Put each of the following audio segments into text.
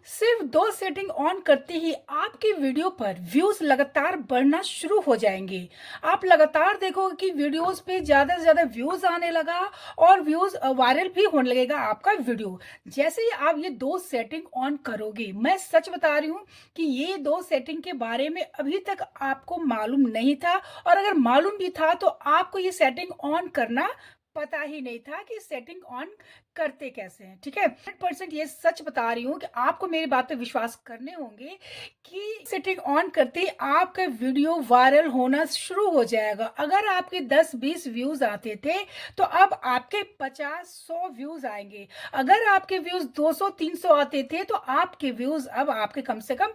सिर्फ 2 setting on करते ही आपकी वीडियो पर व्यूज लगातार बढ़ना शुरू हो जाएंगे। आप लगातार देखोगे कि वीडियोस पे ज़्यादा से ज़्यादा व्यूज आने लगा और व्यूज वायरल भी होने लगेगा आपका वीडियो। जैसे ही आप ये 2 सेटिंग ऑन करोगे, मैं सच बता रही हूँ कि ये 2 सेटिंग के बारे में अभी तक आपको मालूम नहीं था, और अगर मालूम भी था तो आपको ये सेटिंग ऑन करना पता ही नहीं था कि सेटिंग ऑन करते कैसे हैं। ठीक है, 100% ये सच बता रही हूँ कि आपको मेरी बात पे विश्वास करने होंगे कि सेटिंग ऑन करते ही आपका वीडियो वायरल होना शुरू हो जाएगा। अगर आपके 10-20 व्यूज आते थे तो अब आपके 50-100 व्यूज आएंगे। अगर आपके व्यूज 200-300 आते थे तो आपके व्यूज अब आपके कम से कम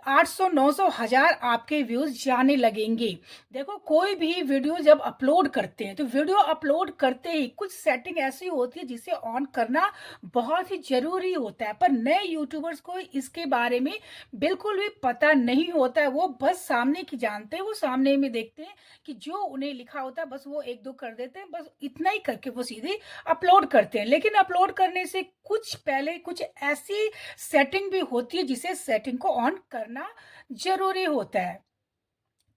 800-900-1000 आपके व्यूज जाने लगेंगे। देखो, कोई भी वीडियो जब अपलोड करते हैं तो वीडियो अपलोड करते ही कुछ सेटिंग ऐसी होती है जिसे ऑन करना बहुत ही जरूरी होता है, पर नए यूट्यूबर्स को इसके बारे में बिल्कुल भी पता नहीं होता है। वो बस सामने की जानते हैं, वो सामने में देखते हैं कि जो उन्हें लिखा होता है बस वो एक दो कर देते हैं, बस इतना ही करके वो सीधे अपलोड करते हैं। लेकिन अपलोड करने से कुछ पहले कुछ ऐसी सेटिंग भी होती है जिसे सेटिंग को ऑन करना जरूरी होता है।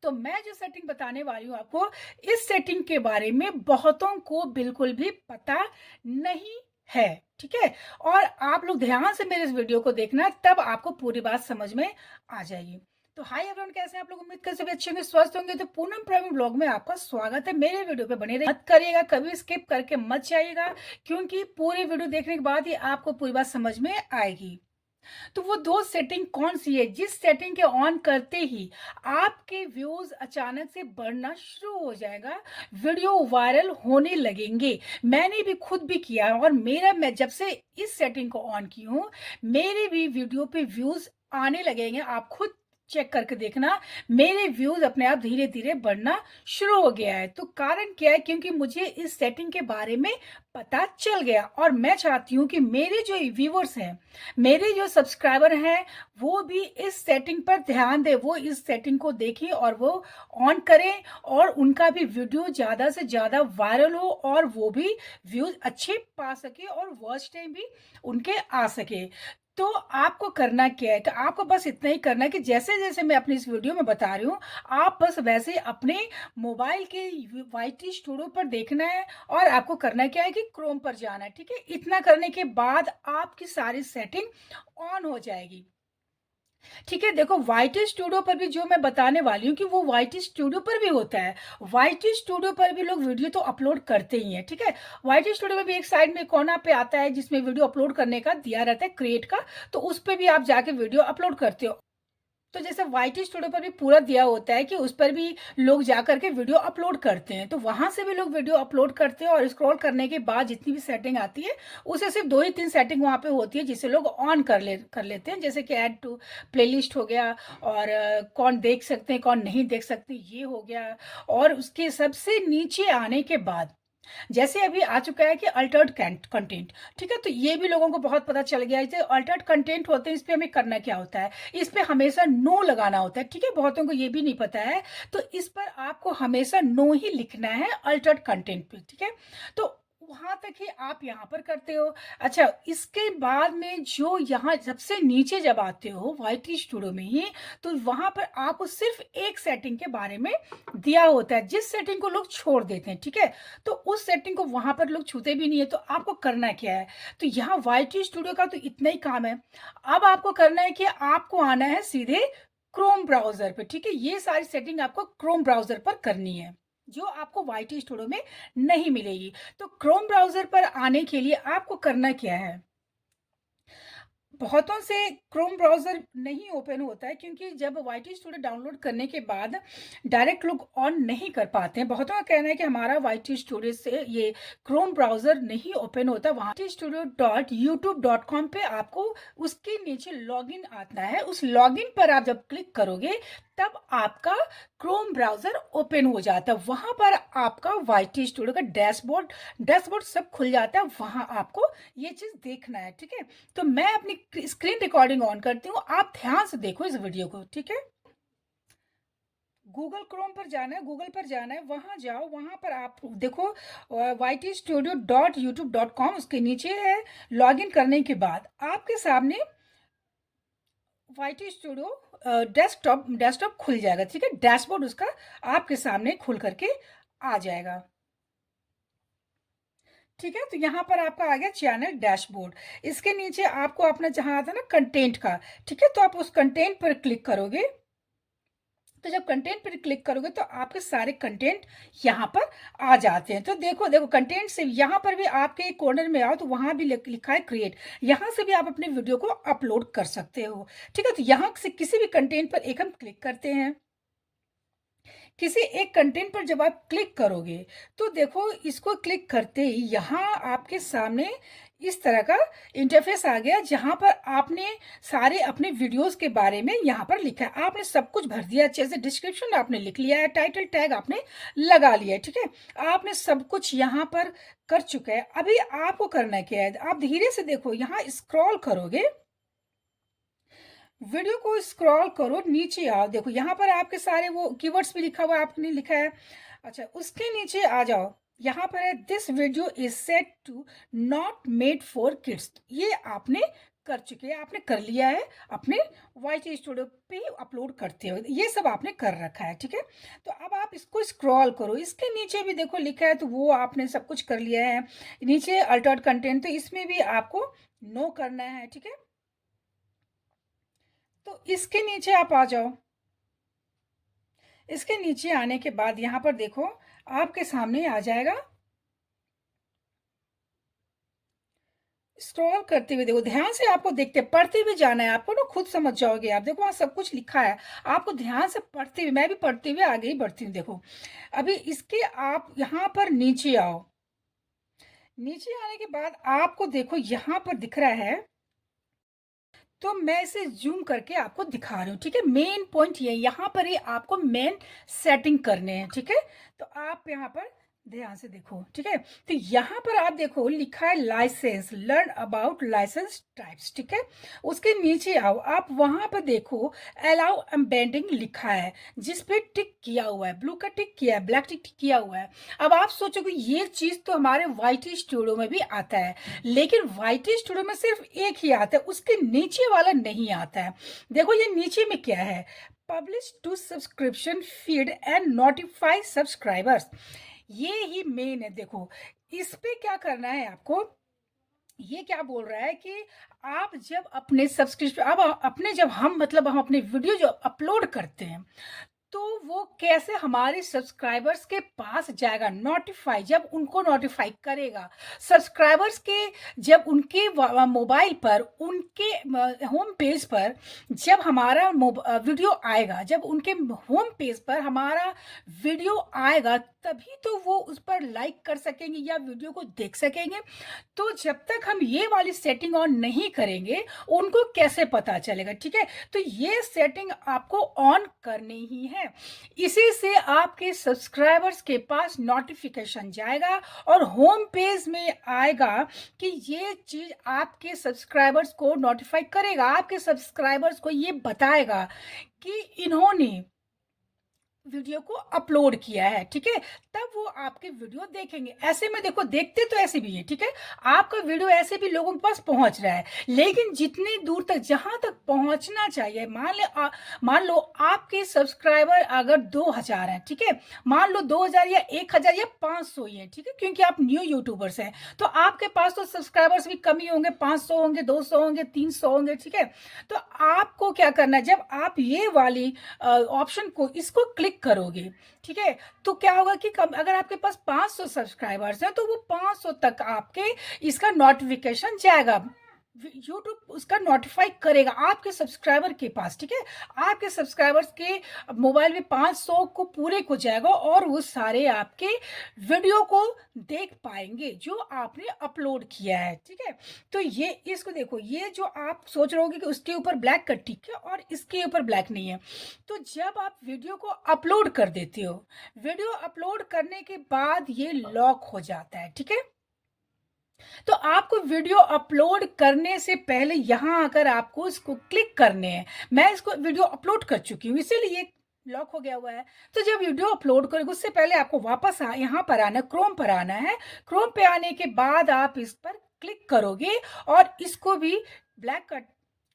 तो मैं जो सेटिंग बताने वाली हूँ आपको, इस सेटिंग के बारे में बहुतों को बिल्कुल भी पता नहीं है। ठीक है, और आप लोग ध्यान से मेरे इस वीडियो को देखना, तब आपको पूरी बात समझ में आ जाएगी। तो हाय एवरीवन, कैसे हैं आप लोग? उम्मीद कर सभी अच्छे होंगे, स्वस्थ होंगे। तो पूनम प्राइम ब्लॉग में आपका स्वागत है। मेरे वीडियो पे बने रहिए, मत करिएगा, कभी स्किप करके मत जाइएगा, क्योंकि पूरी वीडियो देखने के बाद ही आपको पूरी बात समझ में आएगी। तो वो 2 सेटिंग कौन सी है जिस सेटिंग के ऑन करते ही आपके व्यूज अचानक से बढ़ना शुरू हो जाएगा, वीडियो वायरल होने लगेंगे। मैंने भी खुद भी किया है, और मैं जब से इस सेटिंग को ऑन की हूँ, मेरे भी वीडियो पे व्यूज आने लगेंगे। आप खुद चेक करके देखना, मेरे व्यूज अपने आप धीरे धीरे बढ़ना शुरू हो गया है। तो कारण क्या है? क्योंकि मुझे इस सेटिंग के बारे में पता चल गया, और मैं चाहती हूँ कि मेरे जो व्यूअर्स हैं, मेरे जो सब्सक्राइबर हैं, वो भी इस सेटिंग पर ध्यान दें, वो इस सेटिंग को देखें और वो ऑन करें, और उनका भी वीडियो ज़्यादा से ज़्यादा वायरल हो और वो भी व्यूज अच्छे पा सके और वॉच टाइम भी उनके आ सके। तो आपको करना क्या है कि आपको बस इतना ही करना है कि जैसे जैसे मैं अपनी इस वीडियो में बता रही हूँ, आप बस वैसे ही अपने मोबाइल के वाईटी स्टूडियो पर देखना है, और आपको करना क्या है कि क्रोम पर जाना है। ठीक है, इतना करने के बाद आपकी सारी सेटिंग ऑन हो जाएगी। ठीक है, देखो, वाईटी स्टूडियो पर भी जो मैं बताने वाली हूँ कि वो वाईटी स्टूडियो पर भी होता है। वाईटी स्टूडियो पर भी लोग वीडियो तो अपलोड करते ही हैं। ठीक है, वाईटी स्टूडियो में भी एक साइड में कोना पे आता है जिसमें वीडियो अपलोड करने का दिया रहता है, क्रिएट का, तो उस पर भी आप जाके वीडियो अपलोड करते हो। तो जैसे वाईटी स्टूडियो पर भी पूरा दिया होता है कि उस पर भी लोग जा करके वीडियो अपलोड करते हैं, तो वहां से भी लोग वीडियो अपलोड करते हैं, और स्क्रॉल करने के बाद जितनी भी सेटिंग आती है उसे सिर्फ 2 ही 3 सेटिंग वहां पे होती है जिसे लोग ऑन कर लेते हैं, जैसे कि ऐड टू प्लेलिस्ट हो गया, और कौन देख सकते हैं कौन नहीं देख सकते ये हो गया। और उसके सबसे नीचे आने के बाद जैसे अभी आ चुका है कि अल्टर्ड कंटेंट। ठीक है, तो ये भी लोगों को बहुत पता चल गया है। जो अल्टर्ड कंटेंट होते हैं, इस पे हमें करना क्या होता है, इस पे हमेशा नो लगाना होता है। ठीक है, बहुतों को ये भी नहीं पता है, तो इस पर आपको हमेशा नो ही लिखना है अल्टर्ड कंटेंट पे। ठीक है, तो वहां तक ही आप यहाँ पर करते हो। अच्छा, इसके बाद में जो यहाँ सबसे नीचे जब आते हो वाईटी स्टूडियो में ही, तो वहां पर आपको सिर्फ एक सेटिंग के बारे में दिया होता है, जिस सेटिंग को लोग छोड़ देते हैं। ठीक है, तो उस सेटिंग को वहां पर लोग छूते भी नहीं है। तो आपको करना क्या है? तो यहाँ वाईटी स्टूडियो का तो इतना ही काम है। अब आपको करना है कि आपको आना है सीधे क्रोम ब्राउजर पे। ठीक है, ये सारी सेटिंग आपको क्रोम ब्राउजर पर करनी है, जो आपको वाईटी स्टूडियो में नहीं मिलेगी। तो क्रोम ब्राउजर पर आने के लिए आपको करना क्या है? बहुतों से क्रोम ब्राउज़र नहीं ओपन होता है, क्योंकि जब वाईटी स्टूडियो डाउनलोड करने के बाद डायरेक्ट लोग ऑन नहीं कर पाते हैं। बहुतों का कहना है कि हमारा वाईटी स्टूडियो से ये क्रोम ब्राउज़र नहीं ओपन होता। वाईटी स्टूडियो .youtube.com पे आपको उसके नीचे लॉगिन आता है। उस लॉगिन पर आप जब क्लिक करोगे तब आपका क्रोम ब्राउज़र ओपन हो जाता है। वहां पर आपका वाईटी स्टूडियो का डैशबोर्ड सब खुल जाता है। वहां आपको ये चीज़ देखना है। ठीक है, तो मैं अपनी स्क्रीन रिकॉर्डिंग ऑन करती हूँ, आप ध्यान से देखो इस वीडियो को। ठीक है, गूगल क्रोम पर जाना है, गूगल पर जाना है, वहां जाओ, वहां पर आप देखो YTstudio.youtube.com, उसके नीचे है। लॉगिन करने के बाद आपके सामने YT स्टूडियो डेस्कटॉप डेस्कटॉप खुल जाएगा, ठीक है। डैशबोर्ड उसका आपके सामने खुल करके आ जाएगा, ठीक है। तो यहाँ पर आपका आ गया चैनल डैशबोर्ड। इसके नीचे आपको अपना जहाँ आता है ना कंटेंट का, ठीक है, तो आप उस कंटेंट पर क्लिक करोगे। तो जब कंटेंट पर क्लिक करोगे तो आपके सारे कंटेंट यहाँ पर आ जाते हैं। तो देखो देखो कंटेंट से यहाँ पर भी आपके कॉर्नर में आओ तो वहाँ भी लिखा है क्रिएट, यहाँ से भी आप अपने वीडियो को अपलोड कर सकते हो, ठीक है। तो यहाँ से किसी भी कंटेंट पर एक हम क्लिक करते हैं। किसी एक कंटेंट पर जब आप क्लिक करोगे तो देखो इसको क्लिक करते ही यहाँ आपके सामने इस तरह का इंटरफेस आ गया, जहां पर आपने सारे अपने वीडियोस के बारे में यहाँ पर लिखा है। आपने सब कुछ भर दिया अच्छे से, डिस्क्रिप्शन आपने लिख लिया है, टाइटल टैग आपने लगा लिया है, ठीक है। आपने सब कुछ यहाँ पर कर चुका है। अभी आपको करना क्या है, आप धीरे से देखो यहाँ स्क्रॉल करोगे, वीडियो को स्क्रॉल करो, नीचे आओ, देखो यहाँ पर आपके सारे वो कीवर्ड्स भी लिखा हुआ है, आपने लिखा है। अच्छा, उसके नीचे आ जाओ, यहाँ पर है this video is set to not made for kids. ये आपने कर चुके हैं, आपने कर लिया है अपने YT स्टूडियो पे अपलोड करते हो, ये सब आपने कर रखा है, ठीक है। तो अब आप इसको स्क्रॉल करो, इसके नीचे भी देखो लिखा है, तो वो आपने सब कुछ कर लिया है। नीचे अल्टर्ड कंटेंट, तो इसमें भी आपको नो करना है, ठीक है। तो इसके नीचे आप आ जाओ। इसके नीचे आने के बाद यहाँ पर देखो आपके सामने आ जाएगा, स्क्रॉल करते हुए देखो, ध्यान से आपको देखते पढ़ते हुए जाना है, आपको ना खुद समझ जाओगे आप। देखो वहाँ सब कुछ लिखा है, आपको ध्यान से पढ़ते हुए, मैं भी पढ़ते हुए आगे ही बढ़ती हूँ। देखो अभी इसके आप यहाँ पर नीचे आओ, नीचे आने के बाद आपको देखो यहाँ पर दिख रहा है, तो मैं इसे जूम करके आपको दिखा रही हूँ, ठीक है। मेन पॉइंट ये, यहाँ पर ही आपको मेन सेटिंग करने हैं, ठीक है। तो आप यहाँ पर ध्यान से देखो, ठीक है। तो यहाँ पर आप देखो लिखा है licence, learn about licence types, ठीक है। उसके नीचे आओ, आप वहां पर देखो अलाउ एम्बेडिंग लिखा है, जिस पे टिक किया हुआ है, ब्लू का टिक किया है, ब्लैक टिक किया हुआ है। अब आप सोचोगे ये चीज तो हमारे YT स्टूडियो में भी आता है, लेकिन YT स्टूडियो में सिर्फ एक ही आता है, उसके नीचे वाला नहीं आता है। देखो ये नीचे में क्या है, publish to subscription feed and notify subscribers, ये ही मेन है। देखो इस पे क्या करना है आपको, ये क्या बोल रहा है कि आप जब अपने सब्सक्रिप्शन, अब अपने जब हम मतलब हम अपने वीडियो जो अपलोड करते हैं, तो वो कैसे हमारे सब्सक्राइबर्स के पास जाएगा, नोटिफाई, जब उनको नोटिफाई करेगा सब्सक्राइबर्स के, जब उनके मोबाइल पर, उनके होम पेज पर जब हमारा वीडियो आएगा, जब उनके होम पेज पर हमारा वीडियो आएगा, तभी तो वो उस पर लाइक कर सकेंगे या वीडियो को देख सकेंगे। तो जब तक हम ये वाली सेटिंग ऑन नहीं करेंगे, उनको कैसे पता चलेगा, ठीक है। तो ये सेटिंग आपको ऑन करनी ही है, इसी से आपके सब्सक्राइबर्स के पास नोटिफिकेशन जाएगा और होम पेज में आएगा कि ये चीज आपके सब्सक्राइबर्स को नोटिफाई करेगा, आपके सब्सक्राइबर्स को ये बताएगा कि इन्होंने वीडियो को अपलोड किया है, ठीक है। तब वो आपके वीडियो देखेंगे। ऐसे में देखो देखते तो ऐसे भी है, ठीक है, आपका वीडियो ऐसे भी लोगों के पास पहुंच रहा है, लेकिन जितनी दूर तक, जहां तक पहुंचना चाहिए, मान लो आपके सब्सक्राइबर अगर 2000 हैं, ठीक है, मान लो 2000 या 1000 या 500 ही है, ठीक है, क्योंकि आप न्यू यूट्यूबर्स हैं, तो आपके पास तो सब्सक्राइबर्स भी कम ही होंगे, 500 होंगे, 200 होंगे, 300 होंगे, ठीक है। तो आपको क्या करना है, जब आप ये वाली ऑप्शन को, इसको क्लिक करोगे, ठीक है, तो क्या होगा कि अगर आपके पास 500 सब्सक्राइबर्स हैं, तो वो 500 तक आपके इसका नोटिफिकेशन जाएगा, यूट्यूब उसका नोटिफाई करेगा आपके सब्सक्राइबर के पास, ठीक है। आपके सब्सक्राइबर्स के मोबाइल में 500 को पूरे को जाएगा और वो सारे आपके वीडियो को देख पाएंगे जो आपने अपलोड किया है, ठीक है। तो ये इसको देखो, ये जो आप सोच रहे होगे कि उसके ऊपर ब्लैक का टिक है और इसके ऊपर ब्लैक नहीं है, तो जब आप वीडियो को अपलोड कर देते हो, वीडियो अपलोड करने के बाद ये लॉक हो जाता है, ठीक है। तो आपको वीडियो अपलोड करने से पहले यहां आकर आपको इसको क्लिक करने हैं। मैं इसको वीडियो अपलोड कर चुकी हूँ, इसीलिए लॉक हो गया हुआ है। तो जब वीडियो अपलोड करोगे उससे पहले आपको वापस यहाँ पर आना, क्रोम पर आना है। क्रोम पे आने के बाद आप इस पर क्लिक करोगे और इसको भी ब्लैक कर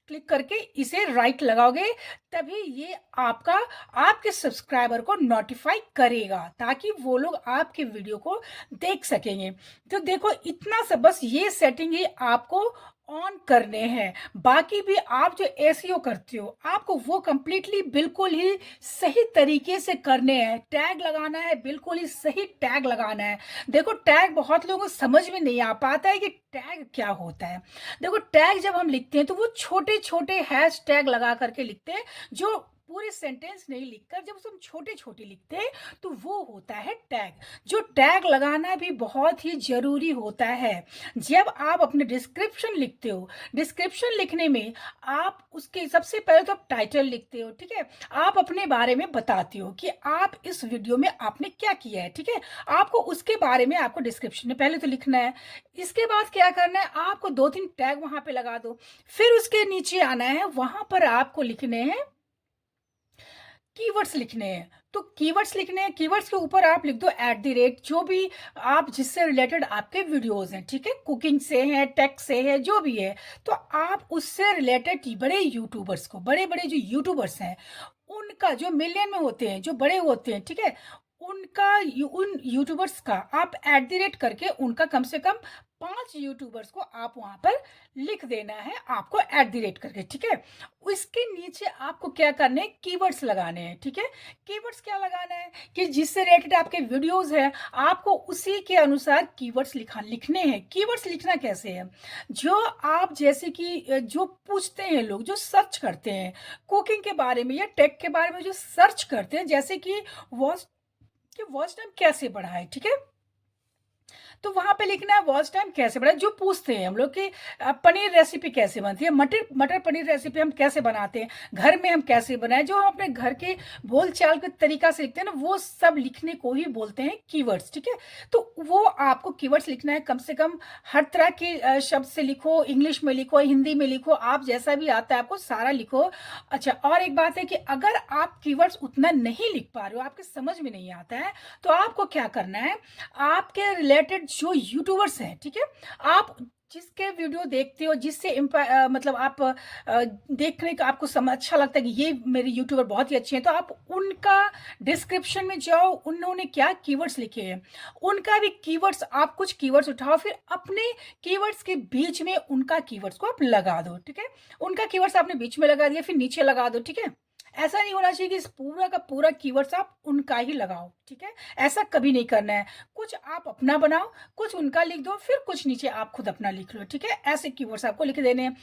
क्लिक करके इसे राइट लगाओगे, तभी ये आपका आपके सब्सक्राइबर को नोटिफाई करेगा, ताकि वो लोग आपके वीडियो को देख सकेंगे। तो देखो इतना सा, बस ये सेटिंग ही आपको ऑन करने हैं। बाकी भी आप जो एसईओ करते हो, आपको वो कंप्लीटली बिल्कुल ही सही तरीके से करने हैं। टैग लगाना है, बिल्कुल ही सही टैग लगाना है। देखो टैग बहुत लोगों को समझ में नहीं आ पाता है कि टैग क्या होता है। देखो टैग जब हम लिखते हैं तो वो छोटे छोटे हैश टैग लगा करके लिखते हैं, जो पूरे सेंटेंस नहीं लिखकर जब हम छोटे छोटे लिखते हैं तो वो होता है टैग। जो टैग लगाना भी बहुत ही जरूरी होता है। जब आप अपने डिस्क्रिप्शन लिखते हो, डिस्क्रिप्शन लिखने में आप उसके सबसे पहले तो आप टाइटल लिखते हो, ठीक है। आप अपने बारे में बताते हो कि आप इस वीडियो में आपने क्या किया है, ठीक है। आपको उसके बारे में आपको डिस्क्रिप्शन में पहले तो लिखना है। इसके बाद क्या करना है, आपको 2-3 टैग वहां पे लगा दो। फिर उसके नीचे आना है, वहां पर आपको लिखने हैं कीवर्ड्स लिखने हैं। तो कीवर्ड्स लिखने हैं, कीवर्ड्स के ऊपर आप लिख दो @ जो भी आप जिससे रिलेटेड आपके वीडियोस हैं, ठीक है। कुकिंग से है, टेक से है, जो भी है, तो आप उससे रिलेटेड बड़े यूट्यूबर्स को, बड़े बड़े जो यूट्यूबर्स हैं उनका, जो मिलियन में होते हैं, जो बड़े होते हैं, ठीक है, उनका उन यूट्यूबर्स का आप @ करके उनका कम से कम 5 यूट्यूबर्स को आप वहां पर लिख देना है, आपको @ करके, ठीक है। उसके नीचे आपको क्या करने हैं, कीवर्ड्स लगाने हैं, ठीक है। कीवर्ड्स क्या लगाना है कि जिससे रिलेटेड आपके वीडियोस हैं, आपको उसी के अनुसार कीवर्ड्स लिखने हैं। कीवर्ड्स लिखना कैसे है, जो आप जैसे कि जो पूछते हैं लोग, जो सर्च करते हैं कुकिंग के बारे में या टेक के बारे में, जो सर्च करते हैं, जैसे कि वॉच वॉच टाइम कैसे बढ़ाए, ठीक है। तो वहां पे लिखना है वॉच टाइम कैसे बढ़ाए। जो पूछते हैं हम लोग कि पनीर रेसिपी कैसे बनती है, मटर मटर पनीर रेसिपी हम कैसे बनाते हैं, घर में हम कैसे बनाए, जो हम अपने घर के बोल चाल के तरीका से लिखते हैं ना, वो सब लिखने को ही बोलते हैं कीवर्ड्स, ठीक है। तो वो आपको कीवर्ड्स लिखना है, कम से कम हर तरह के शब्द से लिखो, इंग्लिश में लिखो, हिंदी में लिखो, आप जैसा भी आता है आपको सारा लिखो। अच्छा, और एक बात है कि अगर आप कीवर्ड्स उतना नहीं लिख पा रहे हो, आपके समझ में नहीं आता है, तो आपको क्या करना है, आपके रिलेटेड जो यूट्यूबर्स हैं, ठीक है, आप जिसके वीडियो देखते हो, जिससे मतलब आप देखने का आपको समझ अच्छा लगता है कि ये मेरे यूट्यूबर बहुत ही अच्छे हैं, तो आप उनका डिस्क्रिप्शन में जाओ, उन्होंने क्या कीवर्ड्स लिखे हैं, उनका भी कीवर्ड्स, आप कुछ कीवर्ड्स उठाओ, फिर अपने कीवर्ड्स के बीच में उनका कीवर्ड्स को आप लगा दो, ठीक है। उनका कीवर्ड्स आपने बीच में लगा दिया, फिर नीचे लगा दो, ठीक है। ऐसा नहीं होना चाहिए कि इस पूरा का पूरा कीवर्ड्स आप उनका ही लगाओ, ठीक है। ऐसा कभी नहीं करना है। कुछ आप अपना बनाओ, कुछ उनका लिख दो, फिर कुछ नीचे आप खुद अपना लिख लो, ठीक है। ऐसे कीवर्ड्स आपको लिख देने हैं।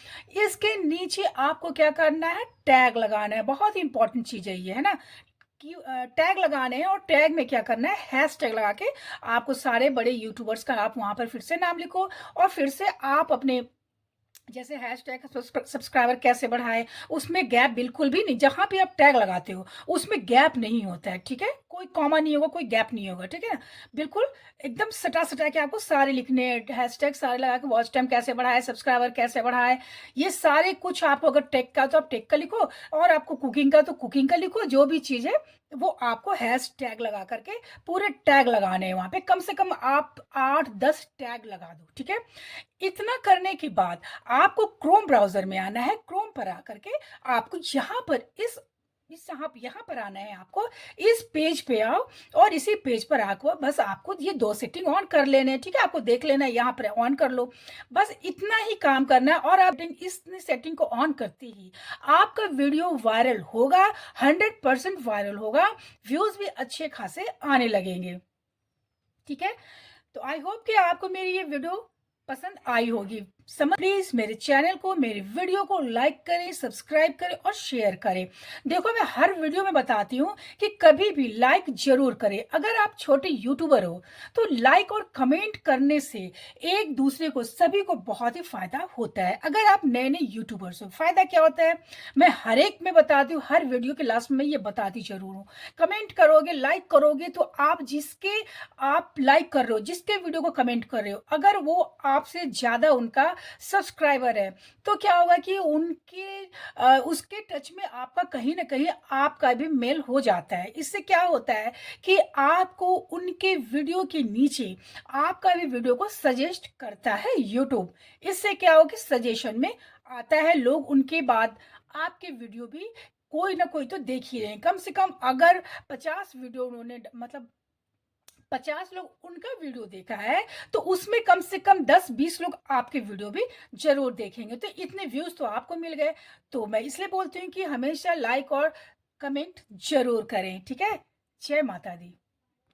इसके नीचे आपको क्या करना है, टैग लगाना है। बहुत ही इंपॉर्टेंट चीज है ये, है ना। टैग लगाने हैं, और टैग में क्या करना है, हैश टैग लगा के आपको सारे बड़े यूट्यूबर्स का आप वहां पर फिर से नाम लिखो, और फिर से आप अपने जैसे हैशटैग सब्सक्राइबर कैसे बढ़ाए, उसमें गैप बिल्कुल भी नहीं, जहां पे आप टैग लगाते हो उसमें गैप नहीं होता है, ठीक है। कोई कॉमा नहीं होगा, कोई गैप नहीं होगा, ठीक है। बिल्कुल एकदम सटा सटा के आपको सारे लिखने, हैशटैग सारे लगा के, वॉच टाइम कैसे बढ़ाए, सब्सक्राइबर कैसे बढ़ाए, ये सारे कुछ। आपको अगर टेक का तो आप टेक का लिखो, और आपको कुकिंग का तो कुकिंग का लिखो, जो भी चीज है वो आपको हैश टैग लगा करके पूरे टैग लगाने हैं। वहां पे कम से कम आप 8-10 टैग लगा दो, ठीक है। इतना करने के बाद आपको क्रोम ब्राउजर में आना है। क्रोम पर आकर के आपको यहाँ पर इस यहाँ पर आना है, आपको इस पेज पे आओ, और इसी पेज पर आकर बस आपको ये 2 सेटिंग ऑन कर लेने हैं, ठीक है। आपको देख लेना है, यहाँ पर ऑन कर लो, बस इतना ही काम करना है। और आप इस सेटिंग को ऑन करते ही आपका वीडियो वायरल होगा, 100% वायरल होगा, व्यूज भी अच्छे खासे आने लगेंगे, ठीक है। तो आई होप कि आपको मेरी ये वीडियो पसंद आई होगी। प्लीज मेरे चैनल को, मेरे वीडियो को लाइक करें, सब्सक्राइब करें और शेयर करें। देखो मैं हर वीडियो में बताती हूँ कि कभी भी लाइक जरूर करें। अगर आप छोटे यूट्यूबर हो तो लाइक और कमेंट करने से एक दूसरे को, सभी को बहुत ही फायदा होता है। अगर आप नए नए यूट्यूबर्स हो, फायदा क्या होता है मैं हर एक में बताती हूँ, हर वीडियो के लास्ट में ये बताती जरूर हूँ। कमेंट करोगे, लाइक करोगे, तो आप लाइक कर रहे हो, जिसके वीडियो को कमेंट कर रहे हो, अगर वो आपसे ज्यादा उनका सब्सक्राइबर है, तो क्या होगा कि उसके टच में आपका कहीं ना कहीं आपका भी मेल हो जाता है। इससे क्या होता है कि आपको उनके वीडियो के नीचे आपका भी वीडियो को सजेस्ट करता है यूट्यूब। इससे क्या होगा कि सजेशन में आता है, लोग उनके बाद आपके वीडियो भी कोई ना कोई तो देख ही रहे हैं। कम से कम अगर 50 वीडियो उन्होंने मतलब 50 लोग उनका वीडियो देखा है, तो उसमें कम से कम 10-20 लोग आपके वीडियो भी ज़रूर देखेंगे। तो इतने व्यूज़ तो आपको मिल गए। तो मैं इसलिए बोलती हूँ कि हमेशा लाइक और कमेंट ज़रूर करें, ठीक है? जय माता दी।